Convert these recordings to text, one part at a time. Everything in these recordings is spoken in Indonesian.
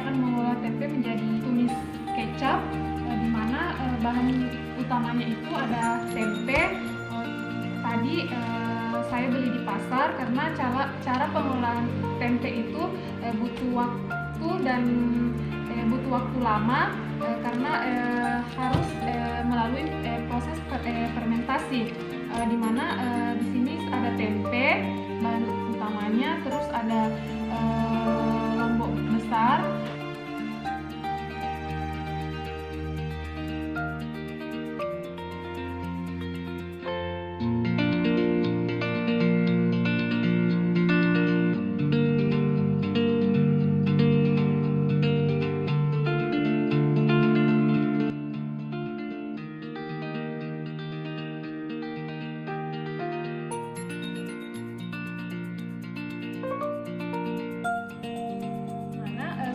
akan mengolah tempe menjadi tumis kecap, di mana bahan utamanya itu ada tempe. Tadi saya beli di pasar karena cara pengolahan tempe itu butuh waktu dan butuh waktu lama karena harus melalui proses fermentasi, di mana di sini ada tempe bahan utamanya, terus ada lombok besar,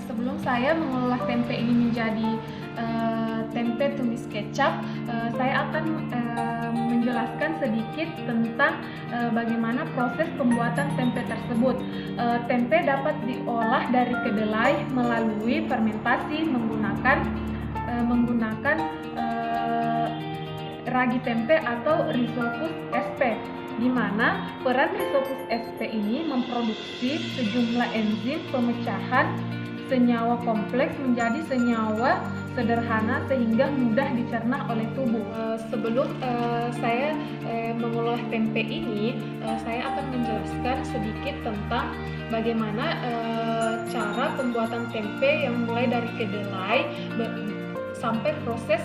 sebelum saya mengolah tempe ini menjadi tempe tumis kecap, saya akan menjelaskan sedikit tentang bagaimana proses pembuatan tempe tersebut. Tempe dapat diolah dari kedelai melalui fermentasi menggunakan ragi tempe atau Rhizopus sp, di mana peran Rhizopus sp ini memproduksi sejumlah enzim pemecahan senyawa kompleks menjadi senyawa sederhana sehingga mudah dicerna oleh tubuh. Sebelum saya mengolah tempe ini, saya akan menjelaskan sedikit tentang bagaimana cara pembuatan tempe yang mulai dari kedelai sampai proses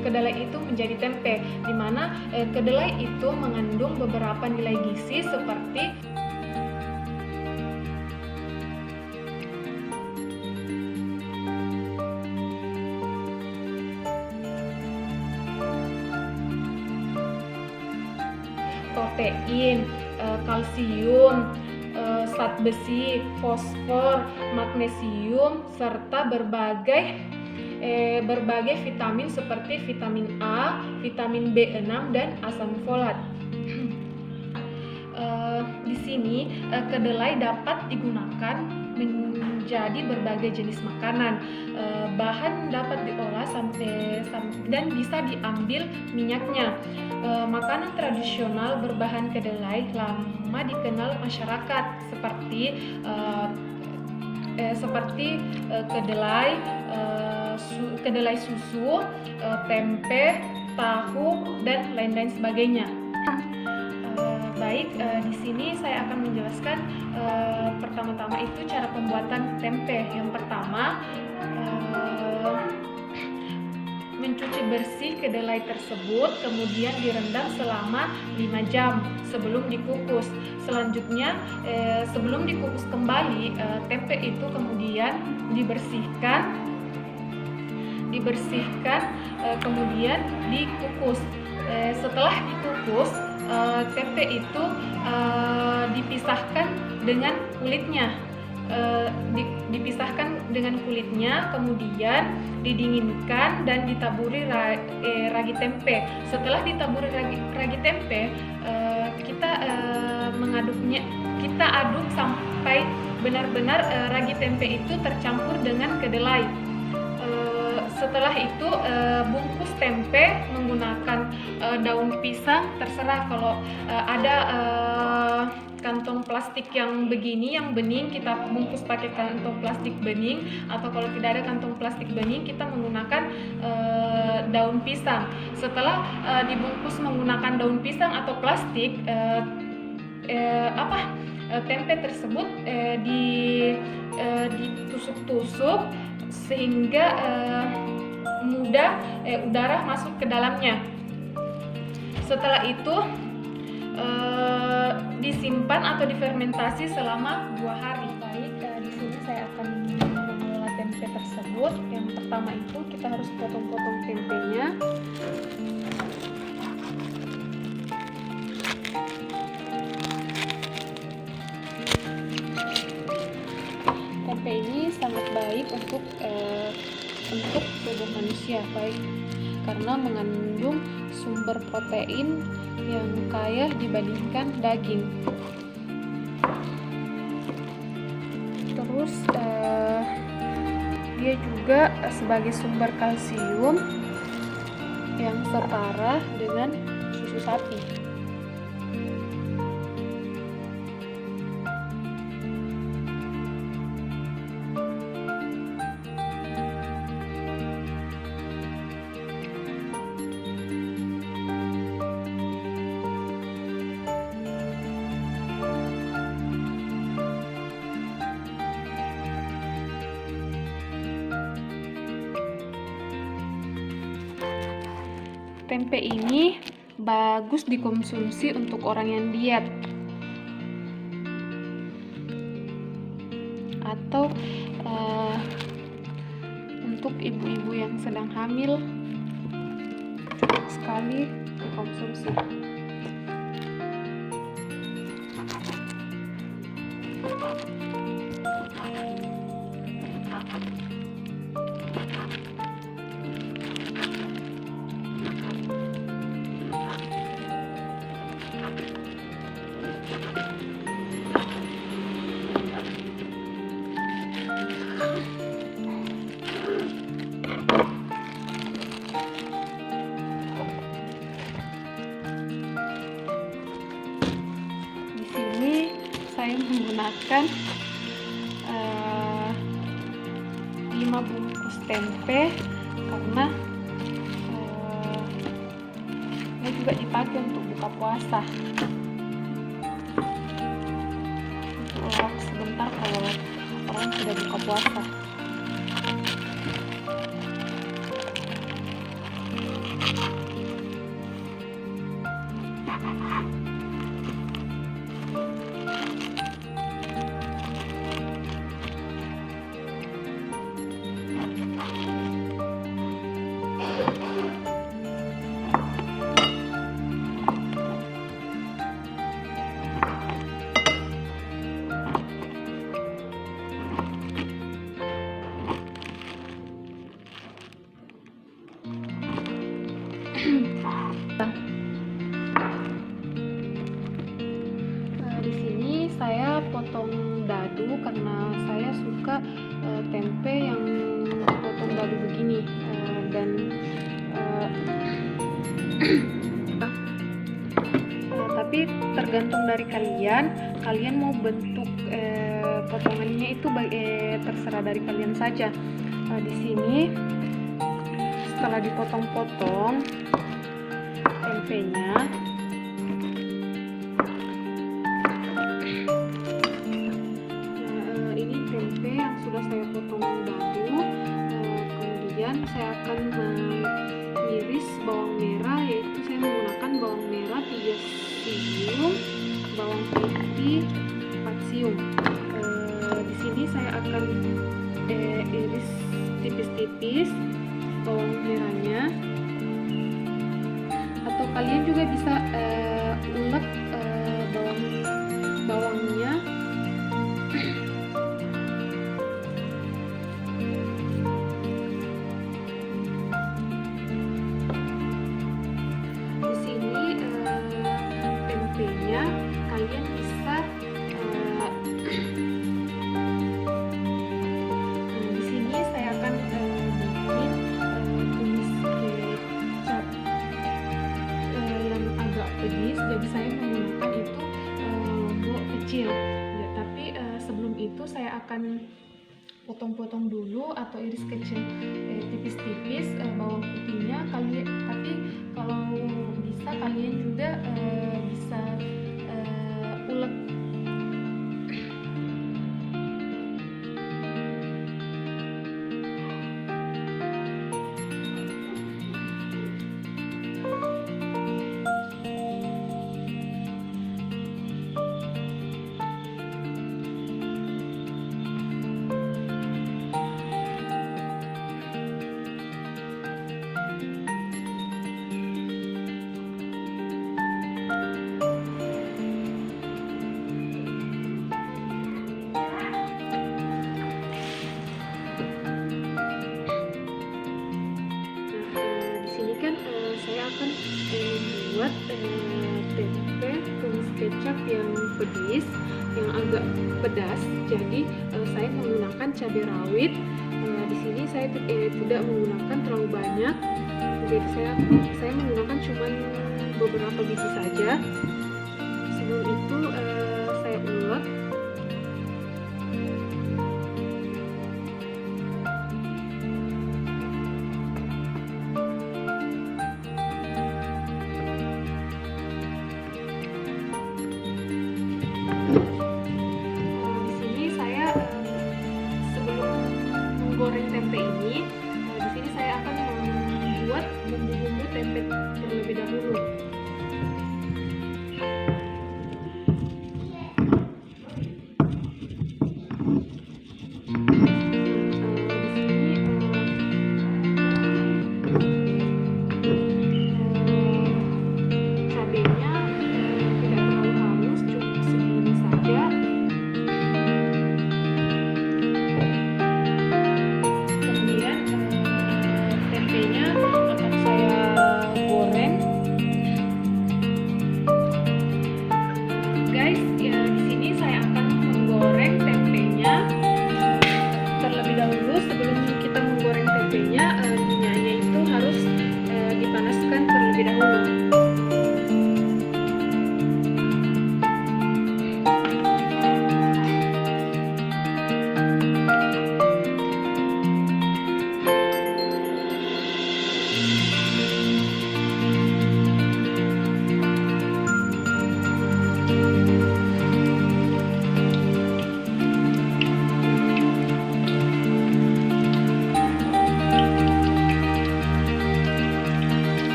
kedelai itu menjadi tempe, di mana kedelai itu mengandung beberapa nilai gizi seperti protein, kalsium, zat besi, fosfor, magnesium, serta berbagai vitamin seperti vitamin A, vitamin B6 dan asam folat. Di sini kedelai dapat digunakan menjadi berbagai jenis makanan. Bahan dapat diolah dan bisa diambil minyaknya. Makanan tradisional berbahan kedelai lama dikenal masyarakat seperti kedelai susu, tempe, tahu, dan lain-lain sebagainya. Di sini saya akan menjelaskan pertama-tama itu cara pembuatan tempe. Yang pertama, mencuci bersih kedelai tersebut, kemudian direndam selama 5 jam sebelum dikukus. Selanjutnya, sebelum dikukus kembali, tempe itu kemudian dibersihkan, kemudian dikukus. Setelah dikukus, tempe itu dipisahkan dengan kulitnya. Kemudian didinginkan dan ditaburi ragi tempe. Setelah ditaburi ragi tempe, kita aduk sampai benar-benar ragi tempe itu tercampur dengan kedelai. Setelah itu bungkus tempe menggunakan daun pisang, terserah. Kalau ada kantong plastik yang begini, yang bening, kita bungkus pakai kantong plastik bening, atau kalau tidak ada kantong plastik bening, kita menggunakan daun pisang. Setelah dibungkus menggunakan daun pisang atau plastik, tempe tersebut ditusuk-tusuk sehingga mudah udara masuk ke dalamnya. Setelah itu disimpan atau difermentasi selama 2 hari. Di sini saya akan mengolah tempe tersebut. Yang pertama itu kita harus potong-potong tempenya. Tempe ini sangat baik untuk tubuh manusia, baik karena mengandung sumber protein yang kaya dibandingkan daging. Terus Dia juga sebagai sumber kalsium yang setara dengan susu sapi. Tempe ini bagus dikonsumsi untuk orang yang diet atau untuk ibu-ibu yang sedang hamil sekali dikonsumsi. Saya menggunakan 5 bungkus tempe karena ini juga dipakai untuk buka puasa. Untuk sebentar kalau orang sudah buka puasa. Di sini saya potong dadu karena saya suka tempe yang potong dadu begini dan tapi tergantung dari kalian mau bentuk potongannya itu terserah dari kalian saja. Di sini setelah dipotong-potong tempenya, ini tempe yang sudah saya potong dadu. Kemudian saya akan mengiris bawang merah, yaitu saya menggunakan bawang merah 3 siung, bawang putih 4 siung. Di sini saya akan iris tipis-tipis bawang merahnya, atau kalian juga bisa ulek bawangnya. Di sini tempenya kalian bisa di sini saya akan bikin tumis kecap yang agak pedis, jadi saya menggunakan itu lombok kecil ya, tapi sebelum itu saya akan potong-potong dulu atau iris kecil tipis-tipis bawang putihnya. Tapi kalau bisa kalian juga bisa ulek. Saya akan membuat tempe tumis kecap yang pedis, yang agak pedas. Jadi saya saya menggunakan cabai rawit. Di sini saya tidak menggunakan terlalu banyak, jadi saya menggunakan cuma beberapa biji saja. Sebelum itu saya ulek. Goreng tempe ini, di sini saya akan membuat bumbu-bumbu tempe terlebih dahulu. Cabenya tidak terlalu halus, cukup segini saja. Tempenya akan saya goreng, guys. Ya, di sini saya akan menggoreng tempenya terlebih dahulu. Sebelum kita menggoreng tempenya, minyaknya itu harus dipanaskan terlebih dahulu.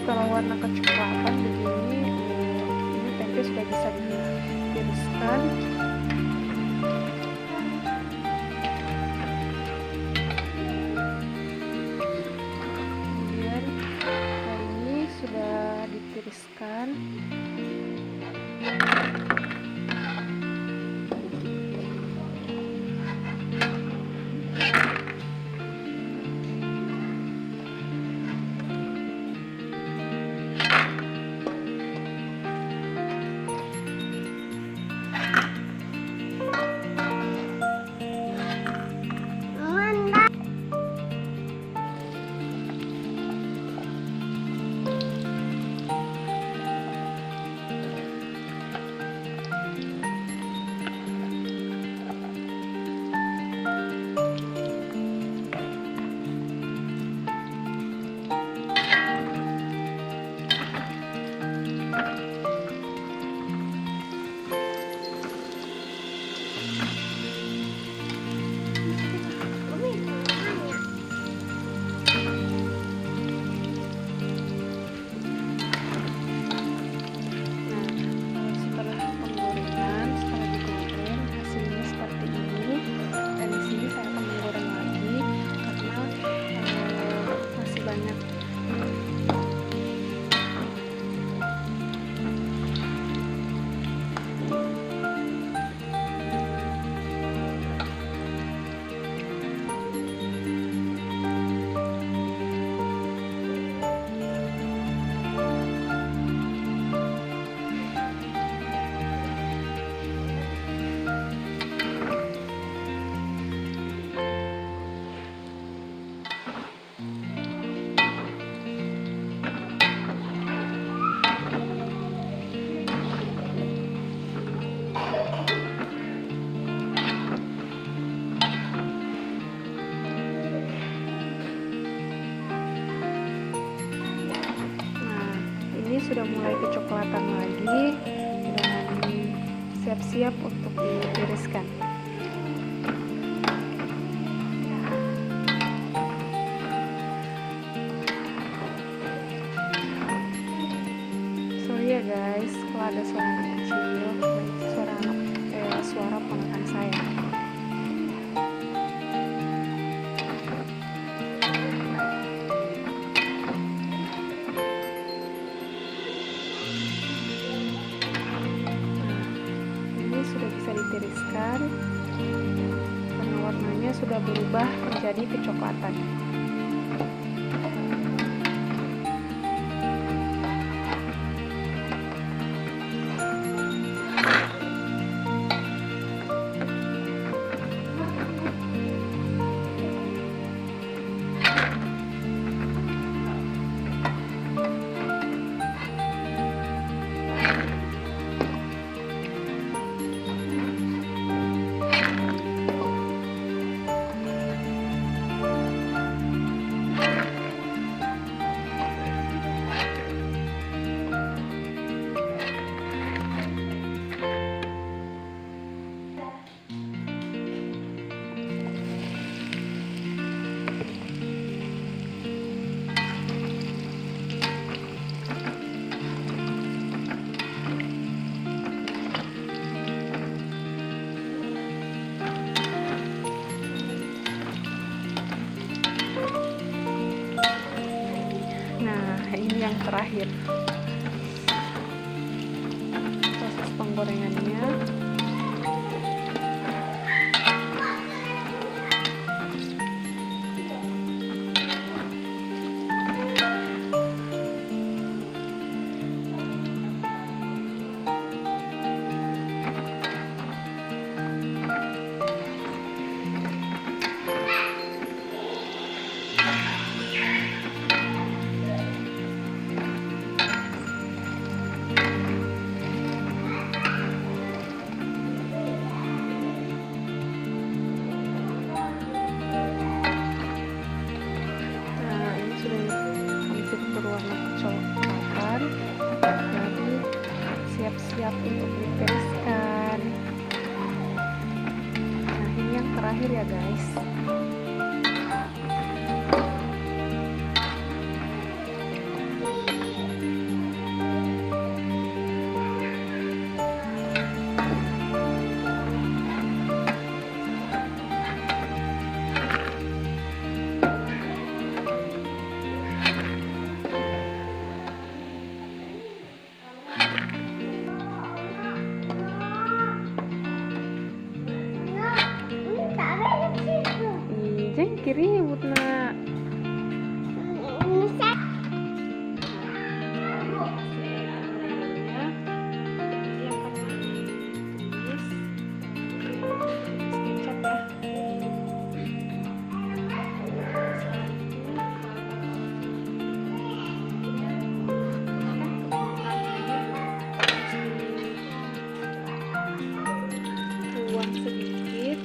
Setelah warna kecoklatan begini, ini tempe sudah bisa ditiriskan. Kemudian ini sudah ditiriskan. sudah mulai kecoklatan lagi dan siap-siap untuk ditiriskan. Sorry ya guys kalau ada suara anak kecil, suara ponakan saya. Sudah bisa ditiriskan karena warnanya sudah berubah menjadi kecoklatan. Ini yang terakhir, proses penggorengannya. Berwarna kecoklatan, jadi siap-siap untuk ditiriskan. Nah, ini yang terakhir ya guys. Kiri butna tuang sedikit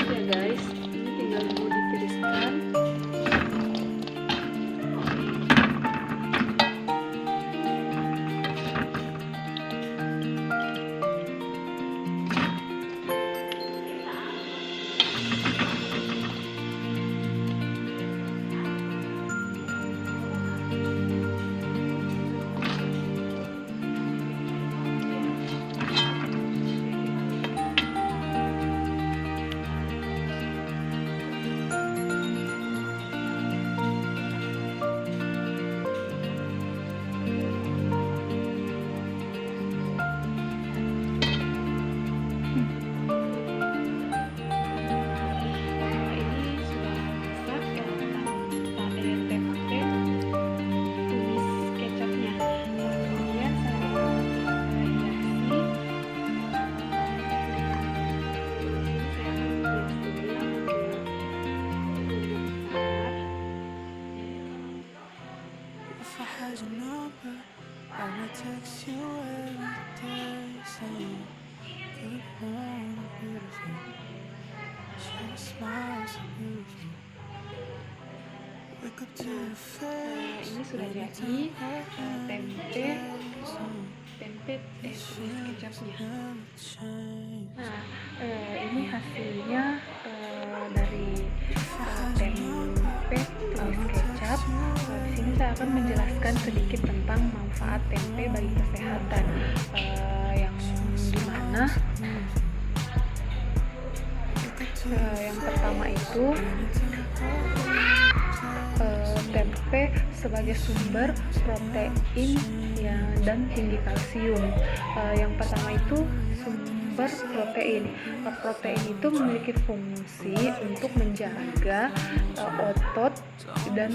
ya guys, ini tinggal mau ditiriskan. Your number, I will text you every day, saying good morning, beautiful. Your smile so beautiful. Wake up to your face. Ini sudah jadi tempe tumis kecapnya. Nah, ini hasilnya dari tempe tumis kecap. Di sini saya akan menjelaskan sedikit tentang manfaat tempe bagi kesehatan, yang dimana yang pertama itu tempe sebagai sumber protein ya, dan tinggi kalsium. Yang pertama itu sumber protein. Protein itu memiliki fungsi untuk menjaga otot dan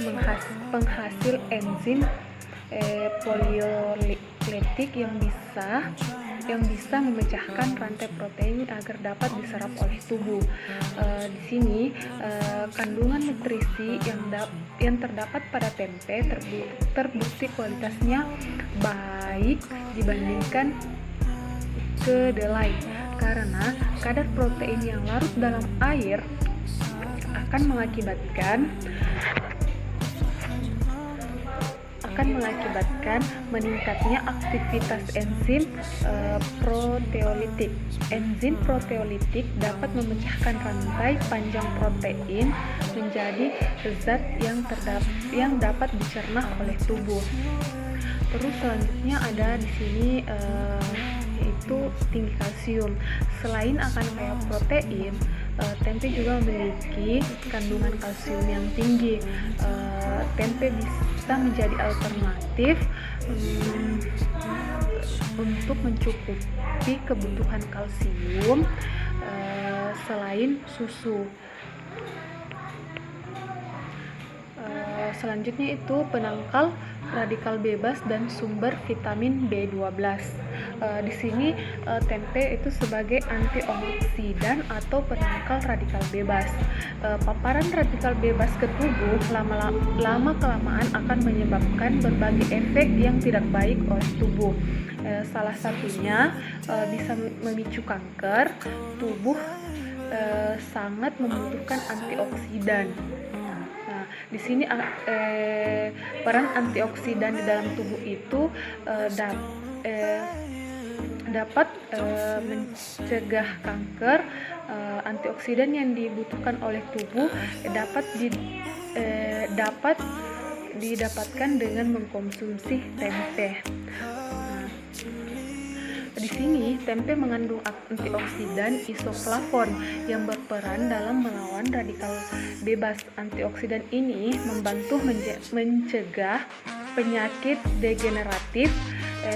penghasil enzim poliolektik yang bisa memecahkan rantai protein agar dapat diserap oleh tubuh. Di sini kandungan nutrisi yang terdapat pada tempe terbukti kualitasnya baik dibandingkan kedelai, karena kadar protein yang larut dalam air akan mengakibatkan meningkatnya aktivitas enzim proteolitik. Enzim proteolitik dapat memecahkan rantai panjang protein menjadi zat yang dapat dicerna oleh tubuh. Terus selanjutnya ada di sini yaitu tinggi kalsium. Selain akan kaya protein, tempe juga memiliki kandungan kalsium yang tinggi. Tempe bisa menjadi alternatif untuk mencukupi kebutuhan kalsium selain susu. Selanjutnya itu penangkal radikal bebas dan sumber vitamin B12. Di sini tempe itu sebagai antioksidan atau penangkal radikal bebas. Paparan radikal bebas ke tubuh lama-kelamaan akan menyebabkan berbagai efek yang tidak baik oleh tubuh. Salah satunya bisa memicu kanker. Tubuh sangat membutuhkan antioksidan. Di sini peran antioksidan di dalam tubuh itu dapat mencegah kanker. Antioksidan yang dibutuhkan oleh tubuh dapat didapatkan dengan mengkonsumsi tempe. Di sini tempe mengandung antioksidan isoflavon yang berperan dalam melawan radikal bebas. Antioksidan ini membantu mencegah penyakit degeneratif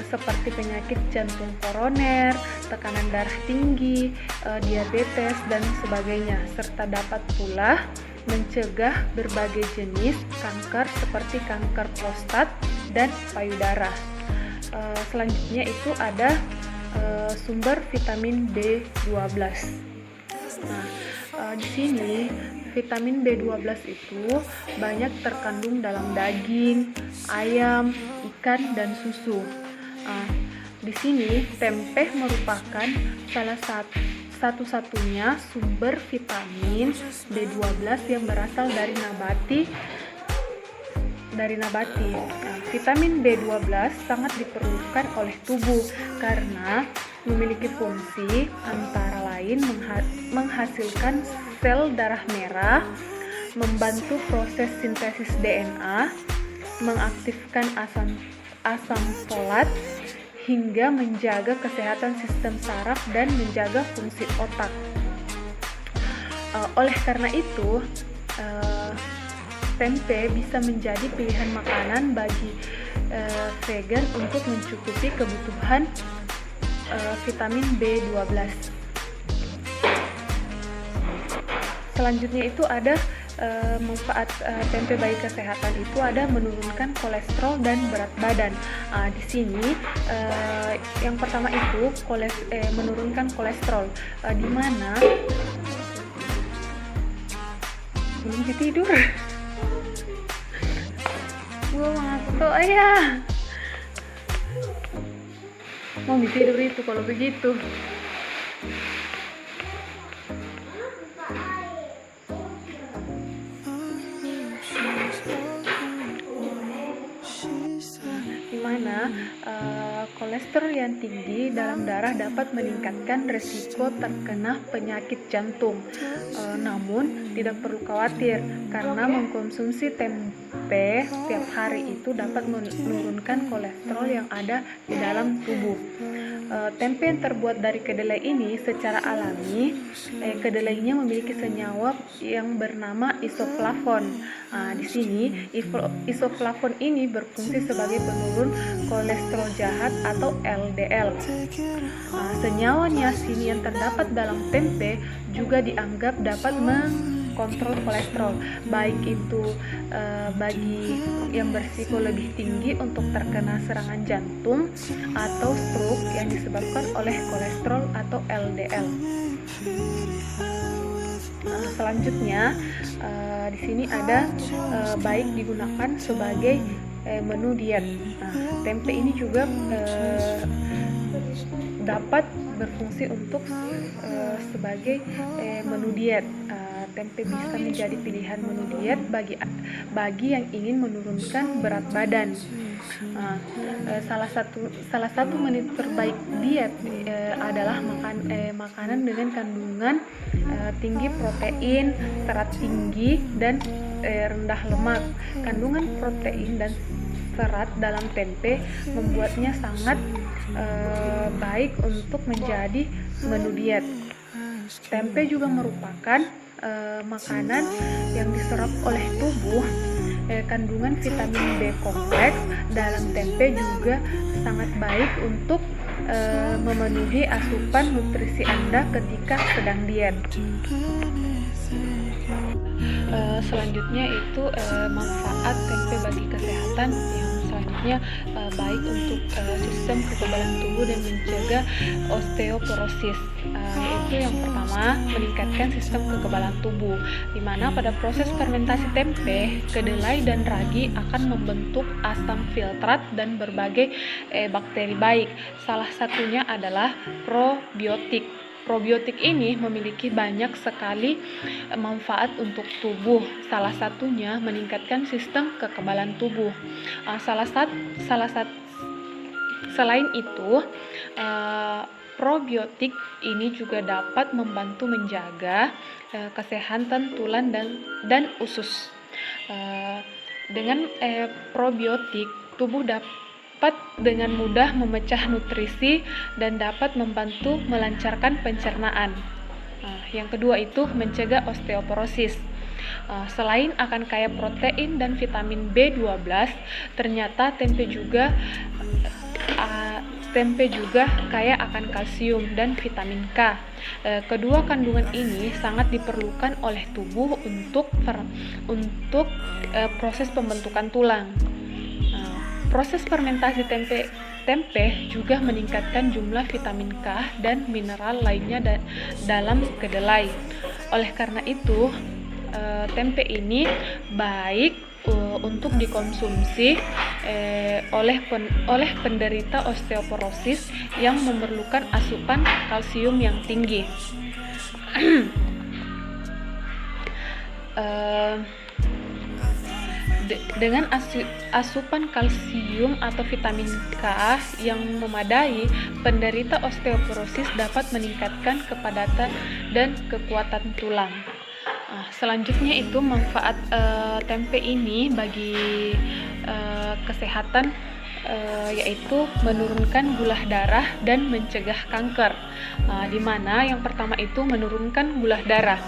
seperti penyakit jantung koroner, tekanan darah tinggi, diabetes dan sebagainya, serta dapat pula mencegah berbagai jenis kanker seperti kanker prostat dan payudara. Selanjutnya itu ada sumber vitamin B12. Nah, di sini vitamin B12 itu banyak terkandung dalam daging, ayam, ikan, dan susu. Di sini tempe merupakan satu-satunya sumber vitamin B12 yang berasal dari nabati. Nah, vitamin B12 sangat diperlukan oleh tubuh karena memiliki fungsi antara lain menghasilkan sel darah merah, membantu proses sintesis DNA, mengaktifkan asam folat, hingga menjaga kesehatan sistem saraf dan menjaga fungsi otak. Oleh karena itu, tempe bisa menjadi pilihan makanan bagi vegan untuk mencukupi kebutuhan vitamin B12. Selanjutnya itu ada manfaat tempe bagi kesehatan itu ada menurunkan kolesterol dan berat badan. Di sini yang pertama itu menurunkan kolesterol, di mana belum tidur. Gua ngantuk ayah. Mau tidur itu kalau begitu. Dimana kolesterol yang tinggi dalam darah dapat meningkatkan resiko terkena penyakit jantung. Namun tidak perlu khawatir karena mengkonsumsi tempe setiap hari itu dapat menurunkan kolesterol yang ada di dalam tubuh. Tempe yang terbuat dari kedelai ini secara alami, kedelainya memiliki senyawa yang bernama isoflavon. Di sini isoflavon ini berfungsi sebagai penurun kolesterol jahat atau LDL. Senyawa niacin yang terdapat dalam tempe juga dianggap dapat mengkontrol kolesterol, baik itu bagi yang berisiko lebih tinggi untuk terkena serangan jantung atau stroke yang disebabkan oleh kolesterol atau LDL. Selanjutnya di sini ada baik digunakan sebagai menu diet. Tempe ini juga dapat berfungsi untuk sebagai menu diet. Tempe bisa menjadi pilihan menu diet bagi yang ingin menurunkan berat badan. Salah satu menu terbaik diet adalah makanan dengan kandungan tinggi protein, serat tinggi, dan rendah lemak. Kandungan protein dan serat dalam tempe membuatnya sangat baik untuk menjadi menu diet. Tempe juga merupakan makanan yang diserap oleh tubuh. Kandungan vitamin B kompleks dalam tempe juga sangat baik untuk memenuhi asupan nutrisi Anda ketika sedang diet. Selanjutnya itu manfaat tempe bagi kesehatan yang selanjutnya baik untuk sistem kekebalan tubuh dan mencegah osteoporosis. Yaitu yang pertama, meningkatkan sistem kekebalan tubuh, di mana pada proses fermentasi tempe, kedelai dan ragi akan membentuk asam filtrat dan berbagai bakteri baik. Salah satunya adalah probiotik. Probiotik ini memiliki banyak sekali manfaat untuk tubuh. Salah satunya meningkatkan sistem kekebalan tubuh. Selain itu, probiotik ini juga dapat membantu menjaga kesehatan tulang dan usus. Dengan probiotik, tubuh dapat dengan mudah memecah nutrisi dan dapat membantu melancarkan pencernaan. Yang kedua itu mencegah osteoporosis. Selain akan kaya protein dan vitamin B12, ternyata tempe juga kaya akan kalsium dan vitamin K. Kedua kandungan ini sangat diperlukan oleh tubuh untuk proses pembentukan tulang. Proses fermentasi tempe juga meningkatkan jumlah vitamin K dan mineral lainnya dalam kedelai. Oleh karena itu, tempe ini baik untuk dikonsumsi oleh penderita osteoporosis yang memerlukan asupan kalsium yang tinggi. Dengan asupan kalsium atau vitamin K yang memadai, penderita osteoporosis dapat meningkatkan kepadatan dan kekuatan tulang. Selanjutnya itu manfaat tempe ini bagi kesehatan, yaitu menurunkan gula darah dan mencegah kanker. Di mana yang pertama itu menurunkan gula darah.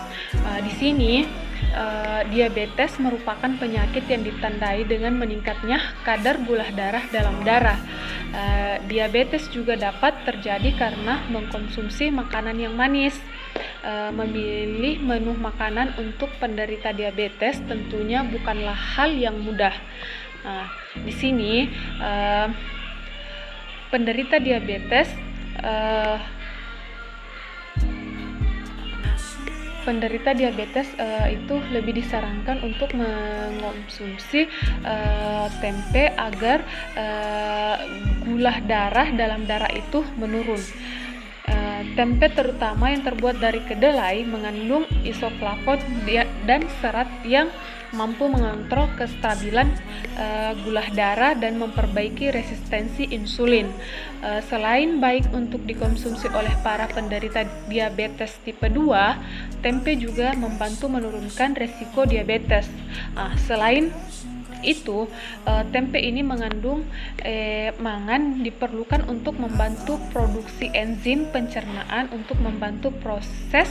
Di sini diabetes merupakan penyakit yang ditandai dengan meningkatnya kadar gula darah dalam darah. Diabetes juga dapat terjadi karena mengkonsumsi makanan yang manis. Memilih menu makanan untuk penderita diabetes tentunya bukanlah hal yang mudah. Di sini penderita diabetes itu lebih disarankan untuk mengonsumsi tempe agar gula darah dalam darah itu menurun. Tempe terutama yang terbuat dari kedelai mengandung isoflavon dan serat yang mampu mengontrol kestabilan gula darah dan memperbaiki resistensi insulin. Selain baik untuk dikonsumsi oleh para penderita diabetes tipe 2, tempe juga membantu menurunkan resiko diabetes. Selain itu, tempe ini mengandung mangan diperlukan untuk membantu produksi enzim pencernaan untuk membantu proses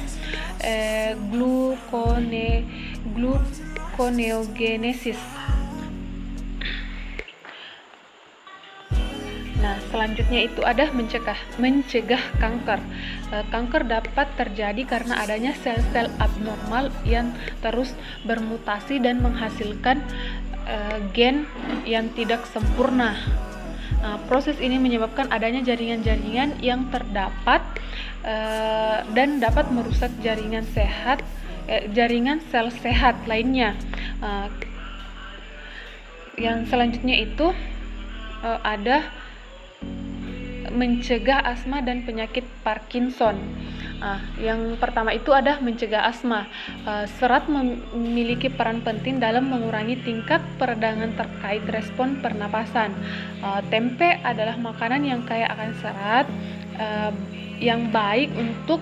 gluconeogenesis. Selanjutnya itu ada mencegah kanker. Kanker dapat terjadi karena adanya sel-sel abnormal yang terus bermutasi dan menghasilkan gen yang tidak sempurna. Proses ini menyebabkan adanya jaringan-jaringan yang terdapat dan dapat merusak jaringan sel sehat lainnya. Yang selanjutnya itu ada mencegah asma dan penyakit Parkinson. Yang pertama itu ada mencegah asma. Serat memiliki peran penting dalam mengurangi tingkat peradangan terkait respon pernapasan. Tempe adalah makanan yang kaya akan serat yang baik untuk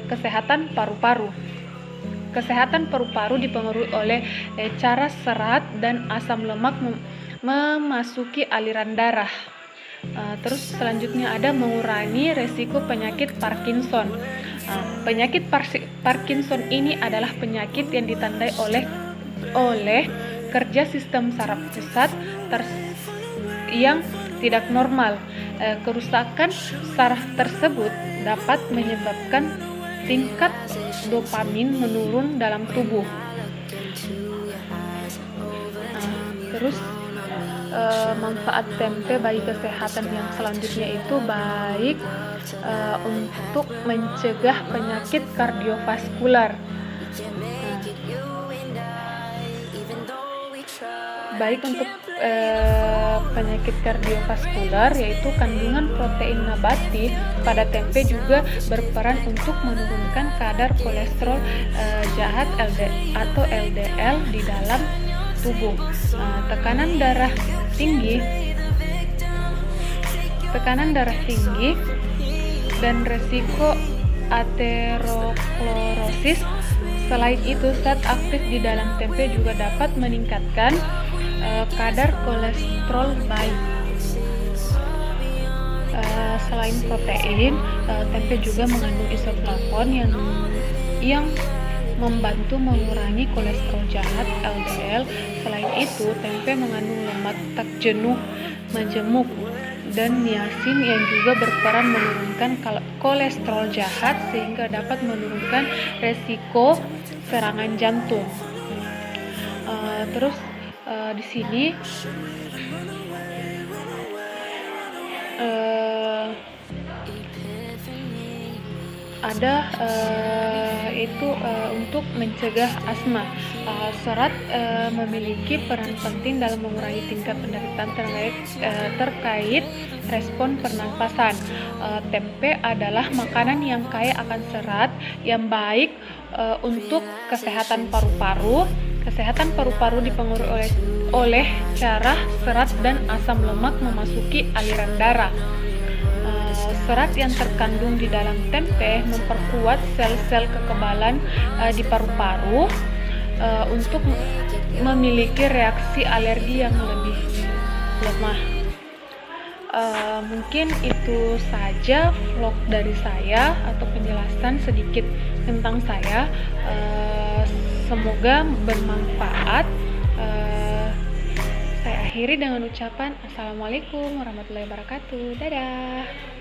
kesehatan paru-paru. Kesehatan paru-paru dipengaruhi oleh cara serat dan asam lemak memasuki aliran darah. Terus selanjutnya ada mengurangi resiko penyakit Parkinson. Penyakit Parkinson ini adalah penyakit yang ditandai oleh kerja sistem saraf pusat yang tidak normal. Kerusakan saraf tersebut dapat menyebabkan tingkat dopamin menurun dalam tubuh. Terus manfaat tempe bagi kesehatan yang selanjutnya itu baik untuk mencegah penyakit kardiovaskular. Baik untuk penyakit kardiovaskular, yaitu kandungan protein nabati pada tempe juga berperan untuk menurunkan kadar kolesterol jahat atau LDL di dalam tubuh. Tekanan darah tinggi dan resiko aterosklerosis. Selain itu, zat aktif di dalam tempe juga dapat meningkatkan kadar kolesterol baik. Selain protein, tempe juga mengandung isoflavon yang membantu mengurangi kolesterol jahat LDL. Selain itu, tempe mengandung lemak tak jenuh majemuk dan niacin yang juga berperan menurunkan kolesterol jahat sehingga dapat menurunkan resiko serangan jantung. Terus di sini ada untuk mencegah asma. Serat memiliki peran penting dalam mengurangi tingkat penderitaan terkait respon pernapasan. Tempe adalah makanan yang kaya akan serat yang baik untuk kesehatan paru-paru. Kesehatan paru-paru dipengaruhi oleh cara serat dan asam lemak memasuki aliran darah. Serat yang terkandung di dalam tempe memperkuat sel-sel kekebalan di paru-paru untuk memiliki reaksi alergi yang lebih lemah. Mungkin itu saja vlog dari saya atau penjelasan sedikit tentang saya. Semoga bermanfaat. Saya akhiri dengan ucapan Assalamualaikum warahmatullahi wabarakatuh. Dadah.